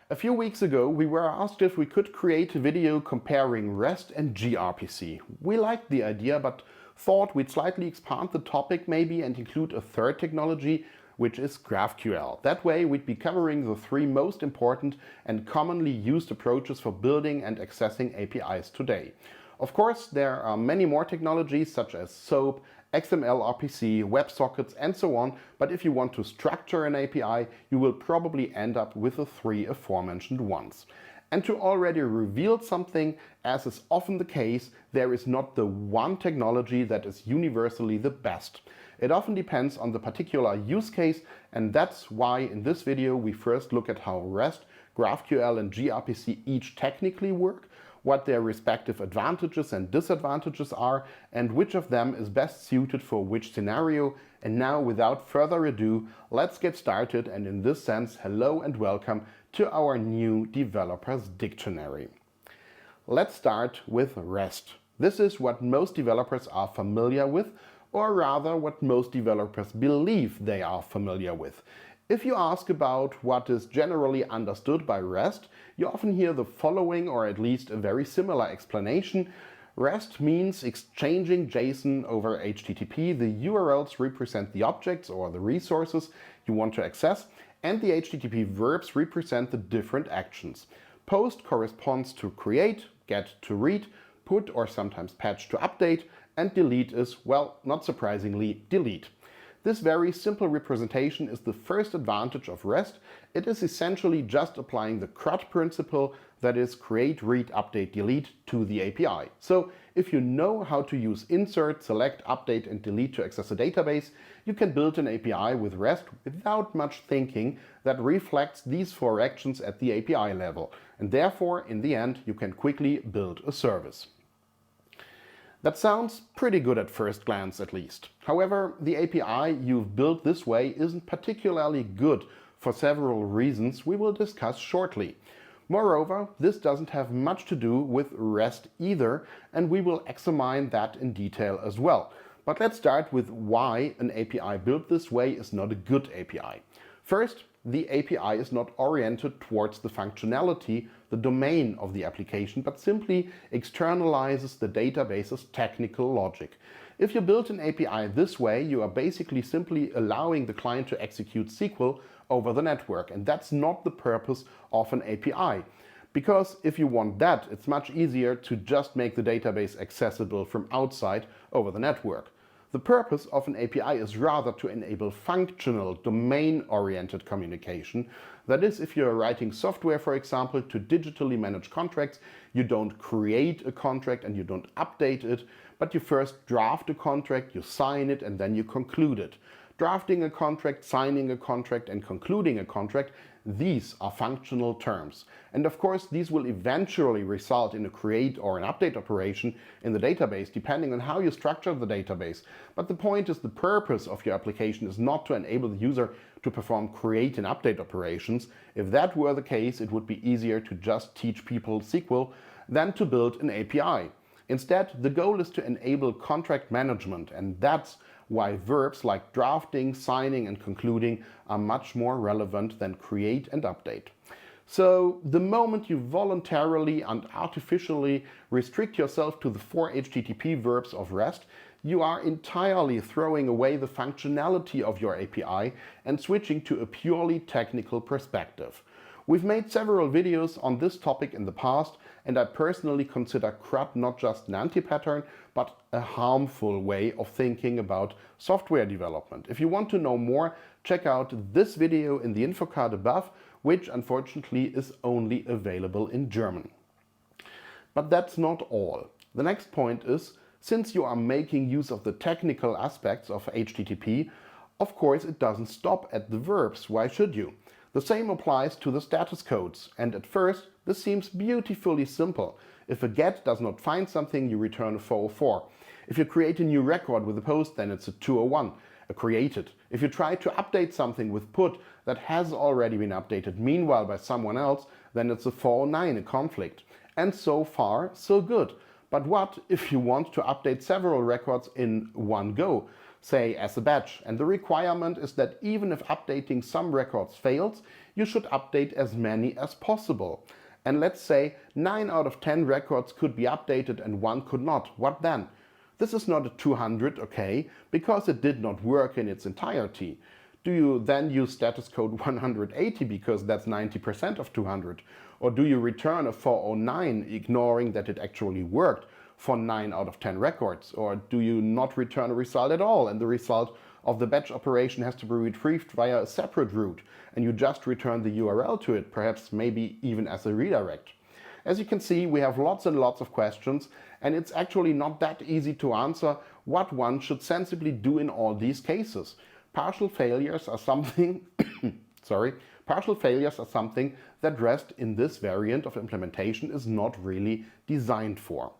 A few weeks ago, we were asked if we could create a video comparing REST and gRPC. We liked the idea, but thought we'd slightly expand the topic maybe and include a third technology, which is GraphQL. That way, we'd be covering the three most important and commonly used approaches for building and accessing APIs today. Of course, there are many more technologies such as SOAP, XML RPC, WebSockets and so on, but if you want to structure an API, you will probably end up with the three aforementioned ones. And to already reveal something, as is often the case, there is not the one technology that is universally the best. It often depends on the particular use case, and that's why in this video we first look at how REST, GraphQL and gRPC each technically work, what their respective advantages and disadvantages are, and which of them is best suited for which scenario. And now, without further ado, let's get started, and in this sense, hello and welcome to our new Developers Dictionary. Let's start with REST. This is what most developers are familiar with, or rather what most developers believe they are familiar with. If you ask about what is generally understood by REST, you often hear the following, or at least a very similar explanation. REST means exchanging JSON over HTTP. The URLs represent the objects or the resources you want to access, and the HTTP verbs represent the different actions. Post corresponds to create, get to read, put or sometimes patch to update, and delete is, well, not surprisingly, delete. This very simple representation is the first advantage of REST. It is essentially just applying the CRUD principle, that is create, read, update, delete, to the API. So if you know how to use insert, select, update and delete to access a database, you can build an API with REST without much thinking that reflects these four actions at the API level. And therefore, in the end, you can quickly build a service. That sounds pretty good at first glance, at least. However, the API you've built this way isn't particularly good for several reasons we will discuss shortly. Moreover, this doesn't have much to do with REST either, and we will examine that in detail as well. But let's start with why an API built this way is not a good API. First, the API is not oriented towards the functionality, the domain of the application, but simply externalizes the database's technical logic. If you build an API this way, you are basically simply allowing the client to execute SQL over the network, and that's not the purpose of an API. Because if you want that, it's much easier to just make the database accessible from outside over the network. The purpose of an API is rather to enable functional, domain-oriented communication. That is, if you're writing software, for example, to digitally manage contracts, you don't create a contract and you don't update it, but you first draft a contract, you sign it, and then you conclude it. Drafting a contract, signing a contract, and concluding a contract, these are functional terms. And of course, these will eventually result in a create or an update operation in the database, depending on how you structure the database. But the point is, the purpose of your application is not to enable the user to perform create and update operations. If that were the case, it would be easier to just teach people SQL than to build an API. Instead, the goal is to enable contract management, and that's why verbs like drafting, signing and concluding are much more relevant than create and update. So the moment you voluntarily and artificially restrict yourself to the four HTTP verbs of REST, you are entirely throwing away the functionality of your API and switching to a purely technical perspective. We've made several videos on this topic in the past, and I personally consider CRUD not just an anti-pattern, but a harmful way of thinking about software development. If you want to know more, check out this video in the info card above, which unfortunately is only available in German. But that's not all. The next point is, since you are making use of the technical aspects of HTTP, of course it doesn't stop at the verbs. Why should you? The same applies to the status codes, and at first this seems beautifully simple. If a get does not find something, you return a 404. If you create a new record with a post, then it's a 201, a created. If you try to update something with put that has already been updated meanwhile by someone else, then it's a 409, a conflict. And so far, so good. But what if you want to update several records in one go? Say as a batch, and the requirement is that even if updating some records fails, you should update as many as possible. And let's say 9 out of 10 records could be updated and 1 could not. What then? This is not a 200, okay, because it did not work in its entirety. Do you then use status code 180 because that's 90% of 200? Or do you return a 409 ignoring that it actually worked for 9 out of 10 records? Or do you not return a result at all and the result of the batch operation has to be retrieved via a separate route and you just return the URL to it, perhaps maybe even as a redirect? As you can see, we have lots and lots of questions, and it's actually not that easy to answer what one should sensibly do in all these cases. Partial failures are something partial failures are something that REST in this variant of implementation is not really designed for.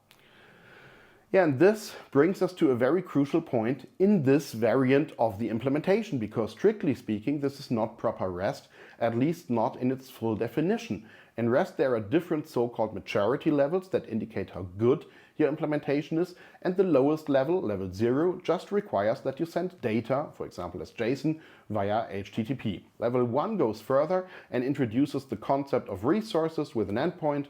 Yeah, and this brings us to a very crucial point in this variant of the implementation, because strictly speaking, this is not proper REST, at least not in its full definition. In REST, there are different so-called maturity levels that indicate how good your implementation is, and the lowest level, level 0, just requires that you send data, for example as JSON, via HTTP. Level 1 goes further and introduces the concept of resources with an endpoint,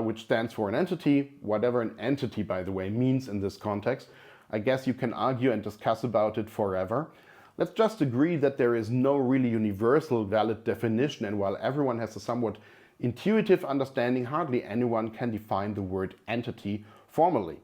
which stands for an entity, whatever an entity, by the way, means in this context. I guess you can argue and discuss about it forever. Let's just agree that there is no really universal valid definition, and while everyone has a somewhat intuitive understanding, hardly anyone can define the word entity formally.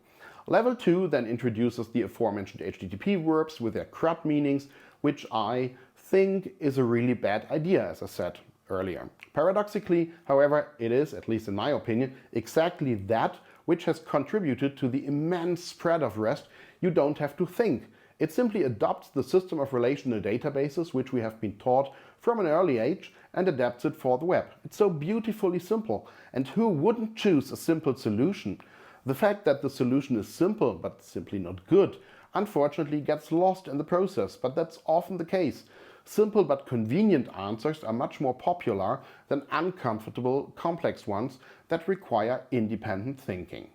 Level 2 then introduces the aforementioned HTTP verbs with their CRUD meanings, which I think is a really bad idea, as I said earlier. Paradoxically, however, it is, at least in my opinion, exactly that which has contributed to the immense spread of REST. You don't have to think. It simply adopts the system of relational databases which we have been taught from an early age and adapts it for the web. It's so beautifully simple. And who wouldn't choose a simple solution? The fact that the solution is simple but simply not good, unfortunately gets lost in the process, but that's often the case. Simple but convenient answers are much more popular than uncomfortable, complex ones that require independent thinking.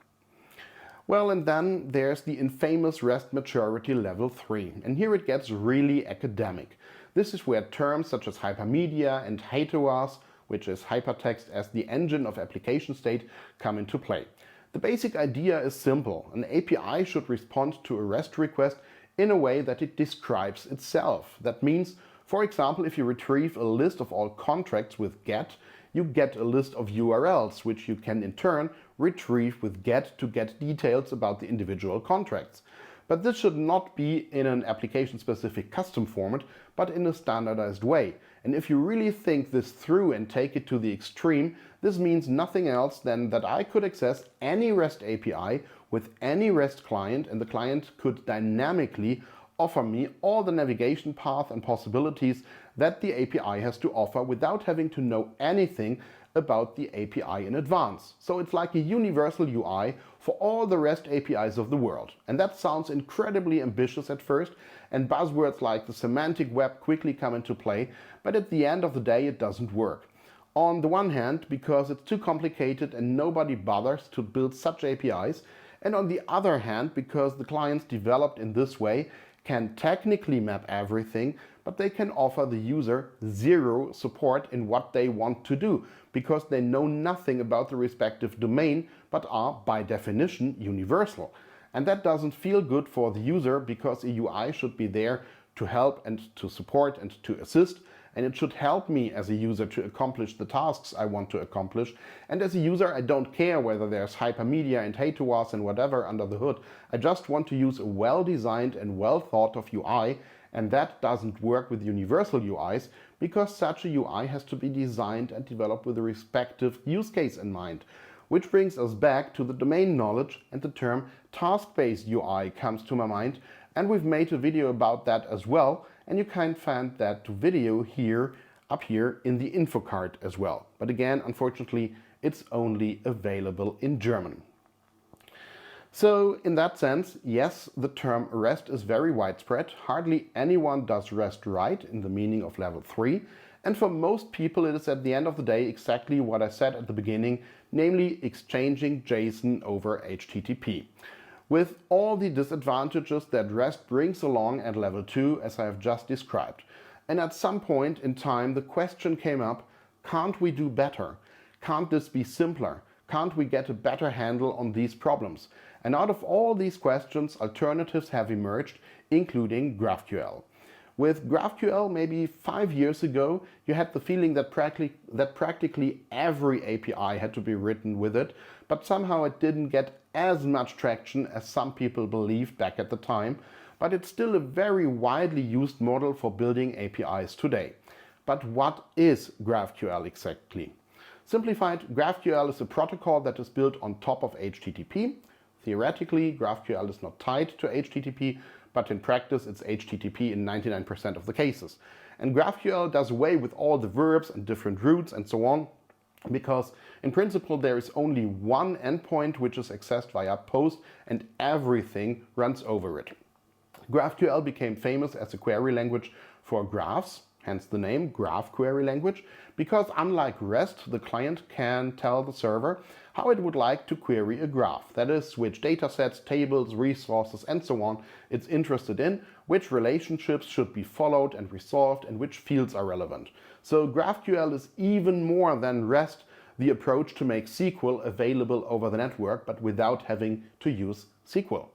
Well, and then there's the infamous REST maturity level 3, and here it gets really academic. This is where terms such as Hypermedia and HATEOAS, which is hypertext as the engine of application state, come into play. The basic idea is simple. An API should respond to a REST request in a way that it describes itself. That means, for example, if you retrieve a list of all contracts with GET, you get a list of URLs, which you can in turn retrieve with GET to get details about the individual contracts. But this should not be in an application-specific custom format, but in a standardized way. And if you really think this through and take it to the extreme, this means nothing else than that I could access any REST API with any REST client, and the client could dynamically offer me all the navigation path and possibilities that the API has to offer without having to know anything about the API in advance. So it's like a universal UI for all the REST APIs of the world. And that sounds incredibly ambitious at first, and buzzwords like the semantic web quickly come into play, but at the end of the day it doesn't work. On the one hand, because it's too complicated and nobody bothers to build such APIs, and on the other hand, because the clients developed in this way can technically map everything, but they can offer the user zero support in what they want to do, because they know nothing about the respective domain, but are, by definition, universal. And that doesn't feel good for the user, because a UI should be there to help and to support and to assist, and it should help me as a user to accomplish the tasks I want to accomplish. And as a user, I don't care whether there's Hypermedia and HATEOAS and whatever under the hood. I just want to use a well-designed and well-thought-of UI, and that doesn't work with universal UIs, because such a UI has to be designed and developed with a respective use case in mind. Which brings us back to the domain knowledge, and the term task-based UI comes to my mind, and we've made a video about that as well, and you can find that video here, up here in the info card as well. But again, unfortunately, it's only available in German. So in that sense, yes, the term REST is very widespread. Hardly anyone does REST right in the meaning of level 3. And for most people, it is at the end of the day exactly what I said at the beginning, namely exchanging JSON over HTTP. With all the disadvantages that REST brings along at level 2, as I have just described. And at some point in time, the question came up, Can't we do better? Can't this be simpler? Can't we get a better handle on these problems? And out of all these questions, alternatives have emerged, including GraphQL. With GraphQL, maybe 5 years ago, you had the feeling that practically every API had to be written with it, but somehow it didn't get as much traction as some people believed back at the time, but it's still a very widely used model for building APIs today. But what is GraphQL exactly? Simplified, GraphQL is a protocol that is built on top of HTTP. Theoretically, GraphQL is not tied to HTTP, but in practice it's HTTP in 99% of the cases. And GraphQL does away with all the verbs and different routes and so on, because in principle there is only one endpoint which is accessed via POST and everything runs over it. GraphQL became famous as a query language for graphs, hence the name Graph Query Language, because unlike REST, the client can tell the server how it would like to query a graph. That is, which datasets, tables, resources, and so on it's interested in, which relationships should be followed and resolved, and which fields are relevant. So GraphQL is even more than REST, the approach to make SQL available over the network, but without having to use SQL.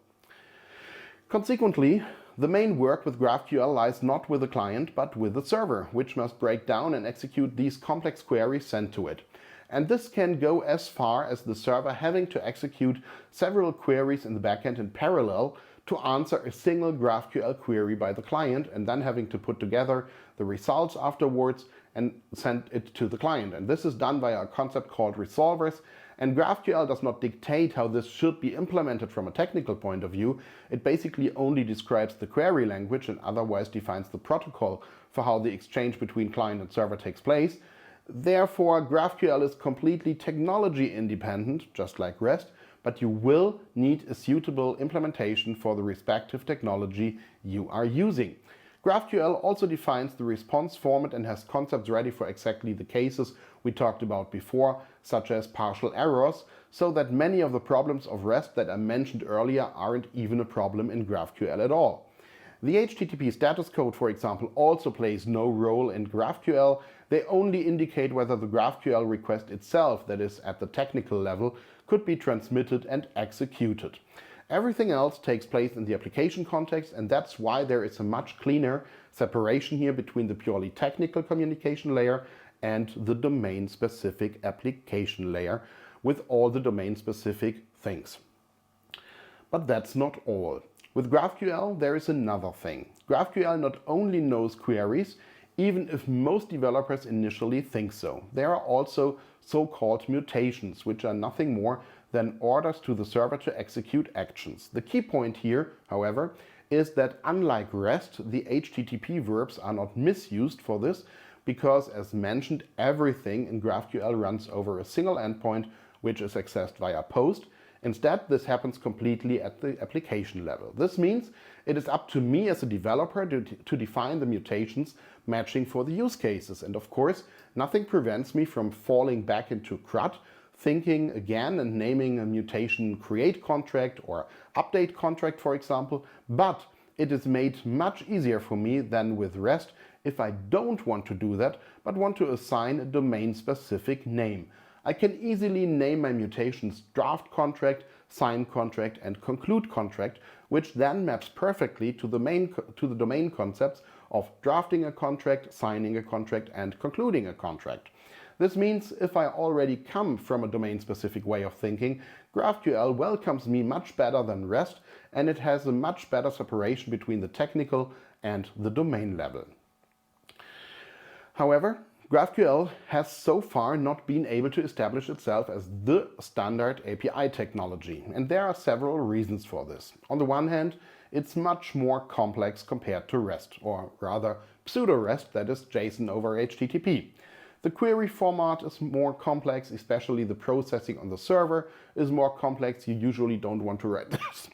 Consequently, the main work with GraphQL lies not with the client, but with the server, which must break down and execute these complex queries sent to it. And this can go as far as the server having to execute several queries in the backend in parallel to answer a single GraphQL query by the client, and then having to put together the results afterwards and send it to the client. And this is done via a concept called resolvers. And GraphQL does not dictate how this should be implemented from a technical point of view. It basically only describes the query language and otherwise defines the protocol for how the exchange between client and server takes place. Therefore, GraphQL is completely technology independent, just like REST, but you will need a suitable implementation for the respective technology you are using. GraphQL also defines the response format and has concepts ready for exactly the cases we talked about before, such as partial errors, so that many of the problems of REST that I mentioned earlier aren't even a problem in GraphQL at all. The HTTP status code, for example, also plays no role in GraphQL. They only indicate whether the GraphQL request itself, that is at the technical level, could be transmitted and executed. Everything else takes place in the application context, and that's why there is a much cleaner separation here between the purely technical communication layer and the domain-specific application layer with all the domain-specific things. But that's not all. With GraphQL, there is another thing. GraphQL not only knows queries, even if most developers initially think so. There are also so-called mutations, which are nothing more than orders to the server to execute actions. The key point here, however, is that unlike REST, the HTTP verbs are not misused for this, because as mentioned, everything in GraphQL runs over a single endpoint, which is accessed via POST. Instead, this happens completely at the application level. This means it is up to me as a developer to define the mutations matching for the use cases. And of course, nothing prevents me from falling back into CRUD, thinking again and naming a mutation create contract or update contract, for example. But it is made much easier for me than with REST if I don't want to do that, but want to assign a domain-specific name. I can easily name my mutations draft contract, sign contract, and conclude contract, which then maps perfectly to the domain concepts of drafting a contract, signing a contract, and concluding a contract. This means if I already come from a domain-specific way of thinking, GraphQL welcomes me much better than REST, and it has a much better separation between the technical and the domain level. However, GraphQL has so far not been able to establish itself as the standard API technology, and there are several reasons for this. On the one hand, it's much more complex compared to REST, or rather pseudo-REST, that is JSON over HTTP. The query format is more complex, especially the processing on the server is more complex. You usually don't want to write this.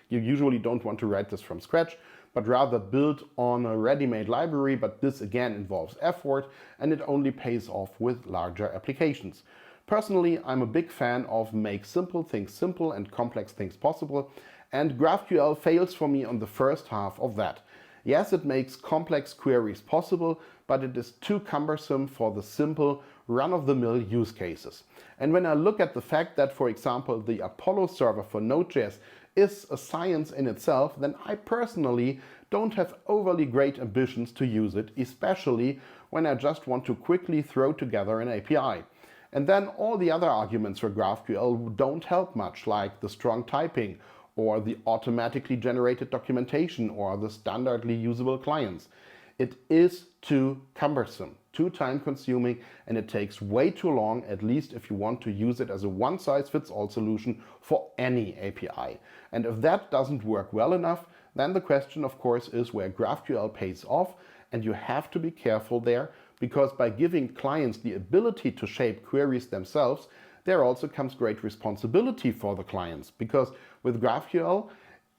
You usually don't want to write this from scratch, but rather build on a ready-made library, but this again involves effort and it only pays off with larger applications. Personally, I'm a big fan of make simple things simple and complex things possible, and GraphQL fails for me on the first half of that. Yes, it makes complex queries possible, but it is too cumbersome for the simple run-of-the-mill use cases. And when I look at the fact that, for example, the Apollo server for Node.js is a science in itself, then I personally don't have overly great ambitions to use it, especially when I just want to quickly throw together an API. And then all the other arguments for GraphQL don't help much, like the strong typing, or the automatically generated documentation, or the standardly usable clients. It is too cumbersome, too time-consuming, and it takes way too long, at least if you want to use it as a one-size-fits-all solution for any API. And if that doesn't work well enough, then the question, of course, is where GraphQL pays off, and you have to be careful there, because by giving clients the ability to shape queries themselves, there also comes great responsibility for the clients, because with GraphQL,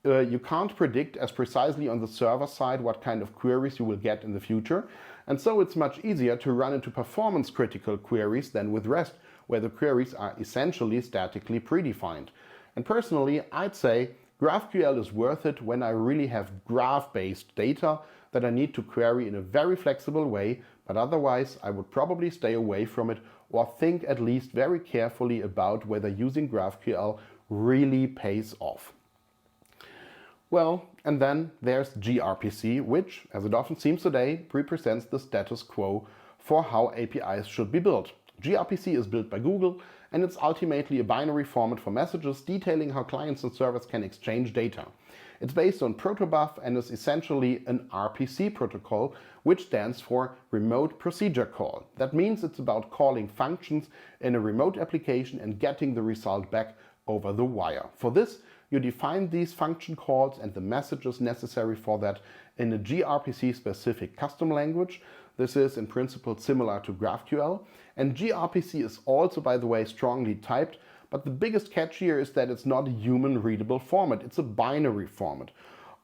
you can't predict as precisely on the server side what kind of queries you will get in the future, and so it's much easier to run into performance-critical queries than with REST, where the queries are essentially statically predefined. And personally, I'd say GraphQL is worth it when I really have graph-based data that I need to query in a very flexible way, but otherwise I would probably stay away from it, or think at least very carefully about whether using GraphQL really pays off. Well, and then there's gRPC, which, as it often seems today, represents the status quo for how APIs should be built. gRPC is built by Google, and it's ultimately a binary format for messages detailing how clients and servers can exchange data. It's based on protobuf and is essentially an RPC protocol, which stands for Remote Procedure Call. That means it's about calling functions in a remote application and getting the result back over the wire. For this, you define these function calls and the messages necessary for that in a gRPC-specific custom language. This is in principle similar to GraphQL. And gRPC is also, by the way, strongly typed, but the biggest catch here is that it's not a human-readable format. It's a binary format.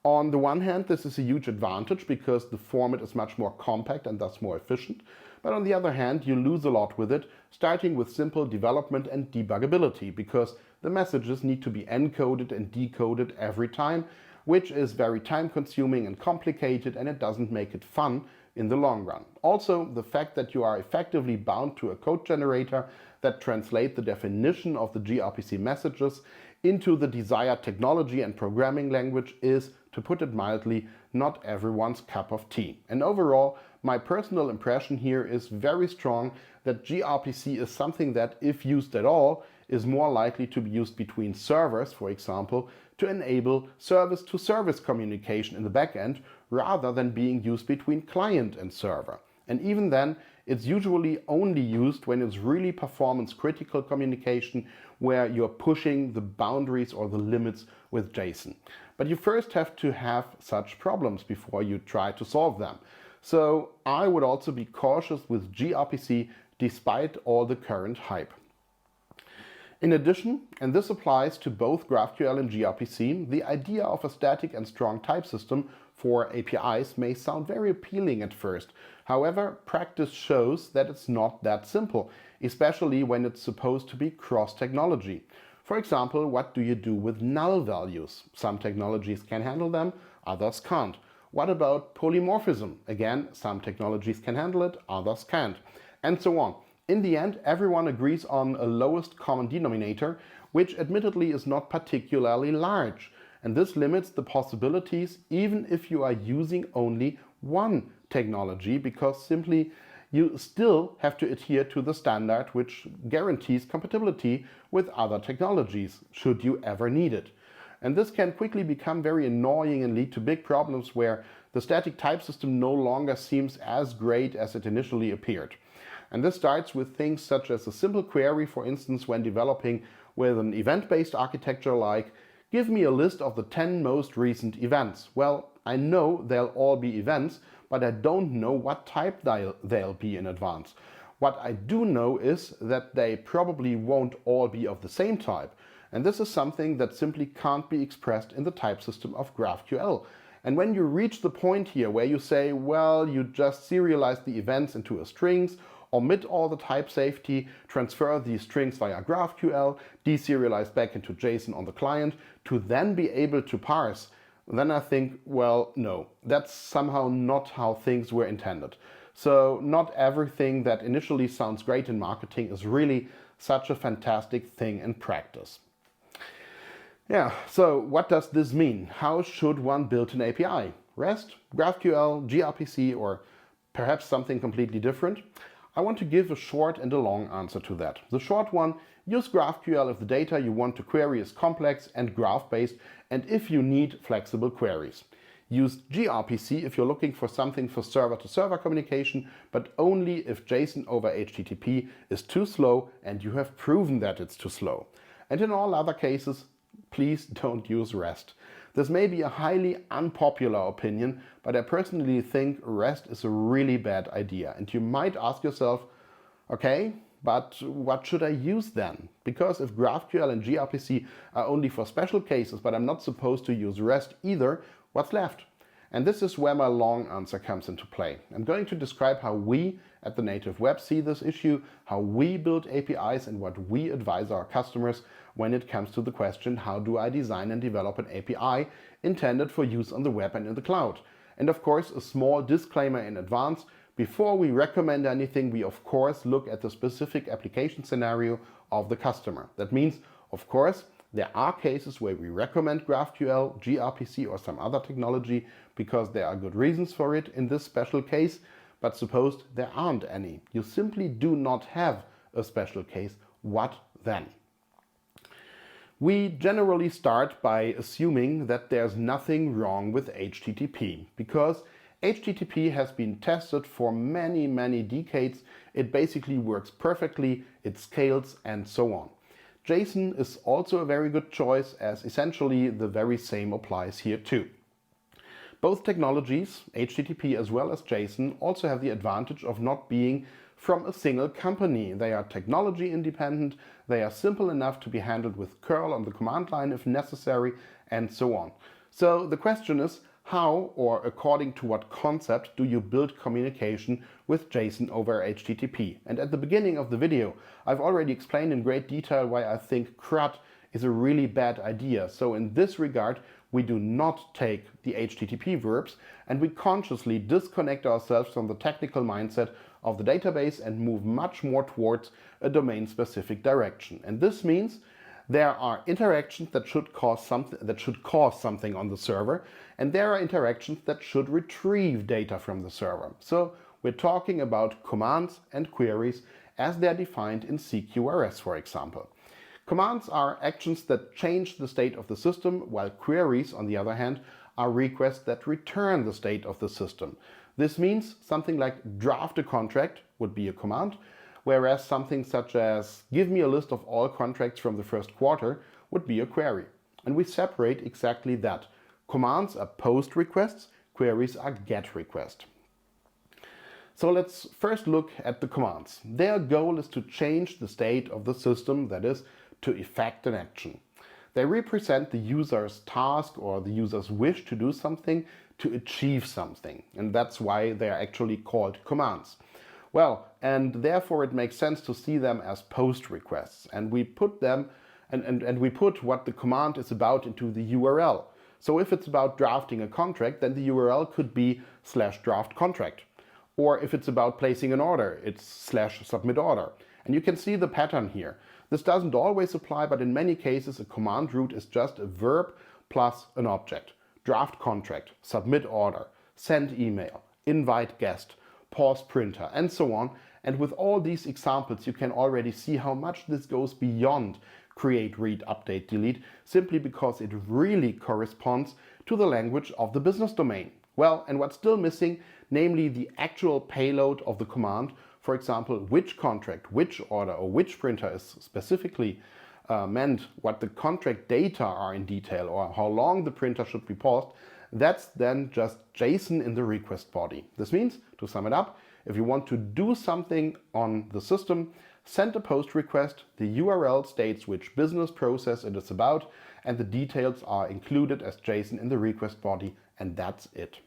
On the one hand, this is a huge advantage because the format is much more compact and thus more efficient. But on the other hand, you lose a lot with it, starting with simple development and debuggability, because the messages need to be encoded and decoded every time, which is very time-consuming and complicated, and it doesn't make it fun in the long run. Also, the fact that you are effectively bound to a code generator that translates the definition of the gRPC messages into the desired technology and programming language is, to put it mildly, not everyone's cup of tea. And overall, my personal impression here is very strong that gRPC is something that, if used at all, is more likely to be used between servers, for example, to enable service-to-service communication in the backend, rather than being used between client and server. And even then, it's usually only used when it's really performance-critical communication, where you're pushing the boundaries or the limits with JSON. But you first have to have such problems before you try to solve them. So I would also be cautious with gRPC despite all the current hype. In addition, and this applies to both GraphQL and gRPC, the idea of a static and strong type system for APIs may sound very appealing at first. However, practice shows that it's not that simple, especially when it's supposed to be cross-technology. For example, what do you do with null values? Some technologies can handle them, others can't. What about polymorphism? Again, some technologies can handle it, others can't, and so on. In the end, everyone agrees on a lowest common denominator, which admittedly is not particularly large. And this limits the possibilities even if you are using only one technology, because simply you still have to adhere to the standard which guarantees compatibility with other technologies, should you ever need it. And this can quickly become very annoying and lead to big problems where the static type system no longer seems as great as it initially appeared. And this starts with things such as a simple query, for instance, when developing with an event-based architecture like, give me a list of the 10 most recent events. Well, I know they'll all be events, but I don't know what type they'll be in advance. What I do know is that they probably won't all be of the same type. And this is something that simply can't be expressed in the type system of GraphQL. And when you reach the point here where you say, well, you just serialize the events into a strings, omit all the type safety, transfer these strings via GraphQL, deserialize back into JSON on the client, to then be able to parse then I think, well, no, that's somehow not how things were intended. So not everything that initially sounds great in marketing is really such a fantastic thing in practice. Yeah, so what does this mean? How should one build an API? REST, GraphQL, gRPC, or perhaps something completely different? I want to give a short and a long answer to that. The short one: use GraphQL if the data you want to query is complex and graph-based, and if you need flexible queries. Use gRPC if you're looking for something for server-to-server communication, but only if JSON over HTTP is too slow and you have proven that it's too slow. And in all other cases, please don't use REST. This may be a highly unpopular opinion, but I personally think REST is a really bad idea. And you might ask yourself, okay, but what should I use then? Because if GraphQL and gRPC are only for special cases, but I'm not supposed to use REST either, what's left? And this is where my long answer comes into play. I'm going to describe how we at the Native Web see this issue, how we build APIs, and what we advise our customers when it comes to the question, how do I design and develop an API intended for use on the web and in the cloud? And of course, a small disclaimer in advance: before we recommend anything, we of course look at the specific application scenario of the customer. That means, of course, there are cases where we recommend GraphQL, gRPC, or some other technology because there are good reasons for it in this special case, but suppose there aren't any. You simply do not have a special case. What then? We generally start by assuming that there's nothing wrong with HTTP, because HTTP has been tested for many decades. It basically works perfectly, it scales, and so on. JSON is also a very good choice, as essentially the very same applies here too. Both technologies, HTTP as well as JSON, also have the advantage of not being from a single company. They are technology independent, they are simple enough to be handled with curl on the command line if necessary, and so on. So the question is, how, or according to what concept, do you build communication with JSON over HTTP? And at the beginning of the video, I've already explained in great detail why I think CRUD is a really bad idea. So in this regard, we do not take the HTTP verbs, and we consciously disconnect ourselves from the technical mindset of the database and move much more towards a domain-specific direction. And this means there are interactions that should cause something on the server, and there are interactions that should retrieve data from the server. So we're talking about commands and queries as they're defined in CQRS, for example. Commands are actions that change the state of the system, while queries, on the other hand, are requests that return the state of the system. This means something like draft a contract would be a command, whereas something such as give me a list of all contracts from the first quarter would be a query. And we separate exactly that. Commands are POST requests, queries are GET requests. So let's first look at the commands. Their goal is to change the state of the system, that is, to effect an action. They represent the user's task or the user's wish to do something, to achieve something. And that's why they are actually called commands. Well, and therefore it makes sense to see them as POST requests. And we put them and we put what the command is about into the URL. So if it's about drafting a contract, then the URL could be /draft contract. Or if it's about placing an order, it's /submit order. And you can see the pattern here. This doesn't always apply, but in many cases a command root is just a verb plus an object. Draft contract, submit order, send email, invite guest, pause printer, and so on. And with all these examples, you can already see how much this goes beyond create, read, update, delete, simply because it really corresponds to the language of the business domain. Well, and what's still missing, namely the actual payload of the command, for example, which contract, which order, or which printer is specifically meant, what the contract data are in detail, or how long the printer should be paused, that's then just JSON in the request body. This means, to sum it up, if you want to do something on the system, send a POST request, the URL states which business process it is about, and the details are included as JSON in the request body, and that's it.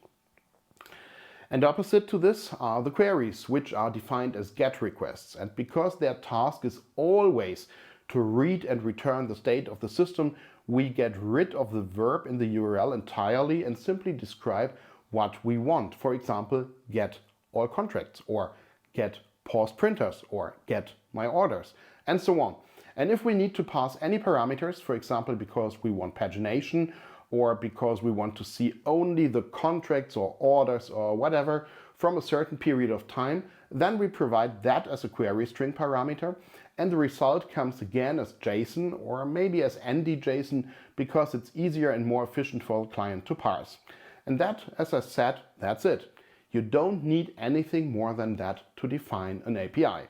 And opposite to this are the queries, which are defined as GET requests. And because their task is always to read and return the state of the system, we get rid of the verb in the URL entirely and simply describe what we want. For example, get all contracts, or get paused printers, or get my orders, and so on. And if we need to pass any parameters, for example, because we want pagination, or because we want to see only the contracts or orders or whatever from a certain period of time, then we provide that as a query string parameter, and the result comes again as JSON or maybe as ND-JSON, because it's easier and more efficient for the client to parse. And that, as I said, that's it. You don't need anything more than that to define an API.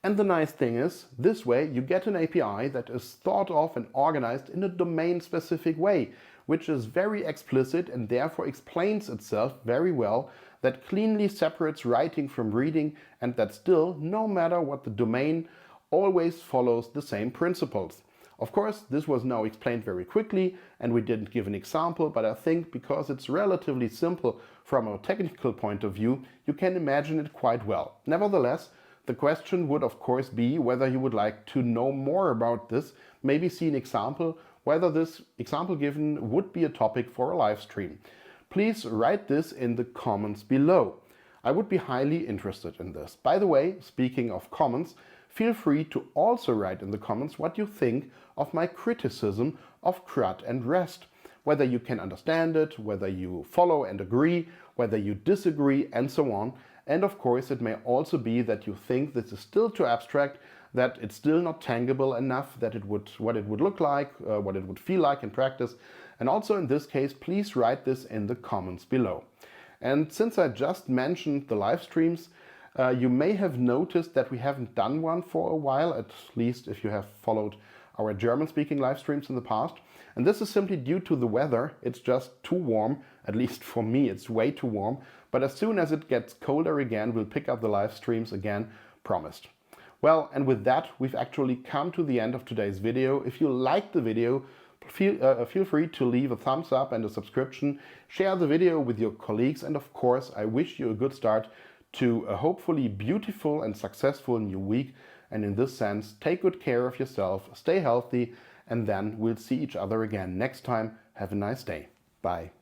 And the nice thing is, this way you get an API that is thought of and organized in a domain-specific way, which is very explicit and therefore explains itself very well, that cleanly separates writing from reading, and that still, no matter what the domain, always follows the same principles. Of course, this was now explained very quickly and we didn't give an example, but I think because it's relatively simple from a technical point of view, you can imagine it quite well. Nevertheless, the question would of course be whether you would like to know more about this, maybe see an example, whether this example given would be a topic for a live stream. Please write this in the comments below. I would be highly interested in this. By the way, speaking of comments, feel free to also write in the comments what you think of my criticism of CRUD and REST. Whether you can understand it, whether you follow and agree, whether you disagree, and so on. And of course, it may also be that you think this is still too abstract, that it's still not tangible enough, that what it would look like, what it would feel like in practice. And also in this case, please write this in the comments below. And since I just mentioned the live streams, you may have noticed that we haven't done one for a while, at least if you have followed our German-speaking live streams in the past. And this is simply due to the weather. It's just too warm, at least for me, it's way too warm. But as soon as it gets colder again, we'll pick up the live streams again, promised. Well, and with that, we've actually come to the end of today's video. If you liked the video, feel free to leave a thumbs up and a subscription, share the video with your colleagues, and of course, I wish you a good start to a hopefully beautiful and successful new week. And in this sense, take good care of yourself, stay healthy, and then we'll see each other again next time. Have a nice day. Bye.